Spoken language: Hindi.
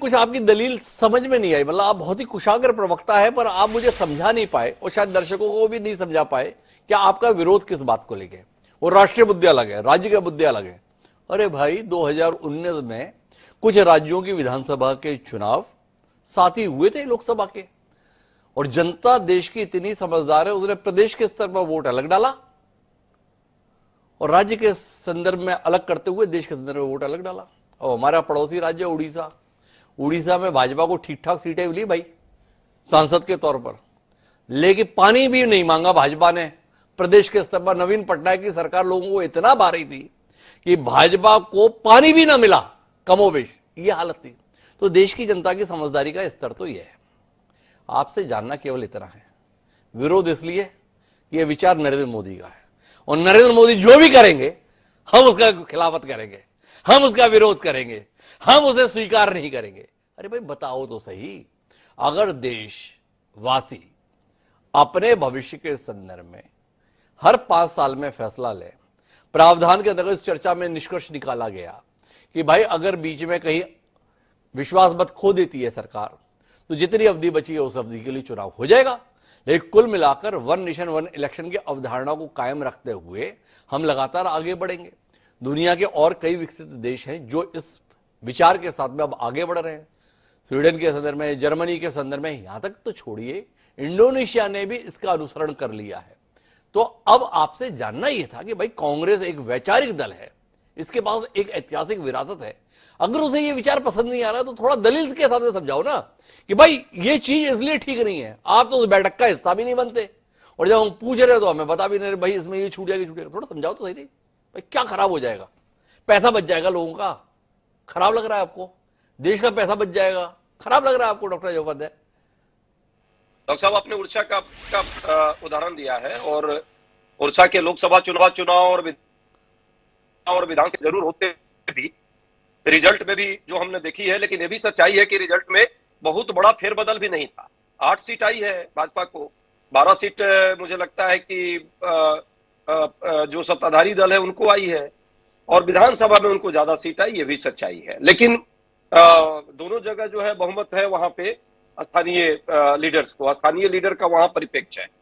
कुछ आपकी दलील समझ में नहीं आई। मतलब आप बहुत ही कुशाग्र प्रवक्ता है, पर आप मुझे समझा नहीं पाए और शायद दर्शकों को भी नहीं समझा पाए कि आपका विरोध किस बात को लेके। वो राष्ट्रीय मुद्दे अलग है, राज्य के मुद्दे अलग है। अरे भाई, 2019 में कुछ राज्यों की विधानसभा के चुनाव साथ ही हुए थे लोकसभा के, और जनता देश की इतनी समझदार है, उसने प्रदेश के स्तर पर वोट अलग डाला और राज्य के संदर्भ में अलग करते हुए देश के संदर्भ में वोट अलग डाला। और हमारा पड़ोसी राज्य उड़ीसा, उड़ीसा में भाजपा को ठीक ठाक सीटें मिली भाई सांसद के तौर पर, लेकिन पानी भी नहीं मांगा भाजपा ने प्रदेश के स्तर पर। नवीन पटनायक की सरकार लोगों को इतना भारी थी कि भाजपा को पानी भी ना मिला, कमोबेश ये हालत थी। तो देश की जनता की समझदारी का स्तर तो यह है। आपसे जानना केवल इतना है, विरोध इसलिए यह विचार नरेंद्र मोदी का है, और नरेंद्र मोदी जो भी करेंगे हम उसका खिलाफत करेंगे, हम उसका विरोध करेंगे, हम उसे स्वीकार नहीं करेंगे। अरे भाई बताओ तो सही, अगर देशवासी अपने भविष्य के संदर्भ में हर 5 साल में फैसला ले, प्रावधान के अंतर्गत इस चर्चा में निष्कर्ष निकाला गया कि भाई अगर बीच में कहीं विश्वास मत खो देती है सरकार, तो जितनी अवधि बची है उस अवधि के लिए चुनाव हो जाएगा। लेकिन कुल मिलाकर वन नेशन वन इलेक्शन की अवधारणा को कायम रखते हुए हम लगातार आगे बढ़ेंगे। दुनिया के और कई विकसित देश हैं जो इस विचार के साथ में अब आगे बढ़ रहे हैं। स्वीडन के संदर्भ में, जर्मनी के संदर्भ में, यहां तक तो छोड़िए इंडोनेशिया ने भी इसका अनुसरण कर लिया है। तो अब आपसे जानना यह था कि भाई कांग्रेस एक वैचारिक दल है, इसके पास एक ऐतिहासिक विरासत है। अगर उसे ये विचार पसंद नहीं आ रहा तो थोड़ा दलील के साथ में समझाओ ना कि भाई ये चीज इसलिए ठीक नहीं है। आप तो उस बैठक का हिस्सा भी नहीं बनते, और जब हम पूछ रहे तो हमें बता भी नहीं रहे भाई इसमें ये छूट जाएगी, छूटेगा। थोड़ा समझाओ तो सही नहीं भाई, क्या खराब हो जाएगा? पैसा बच जाएगा लोगों का, खराब लग रहा है आपको? देश का पैसा बच जाएगा, खराब लग रहा है आपको? डॉक्टर योपाध्याय, डॉक्टर साहब आपने उड़ीसा का उदाहरण दिया है, और उड़ीसा के लोकसभा चुनाव और विधान से जरूर होते भी रिजल्ट में भी जो हमने देखी है, लेकिन ये भी सच्चाई है कि रिजल्ट में बहुत बड़ा फेरबदल भी नहीं था। 8 सीट आई है भाजपा को, 12 सीट मुझे लगता है कि जो सत्ताधारी दल है उनको आई है, और विधानसभा में उनको ज्यादा सीट आई, ये भी सच्चाई है। लेकिन दोनों जगह जो है बहुमत है वहां पे स्थानीय लीडर्स को, स्थानीय लीडर का वहां परिप्रेक्ष्य है।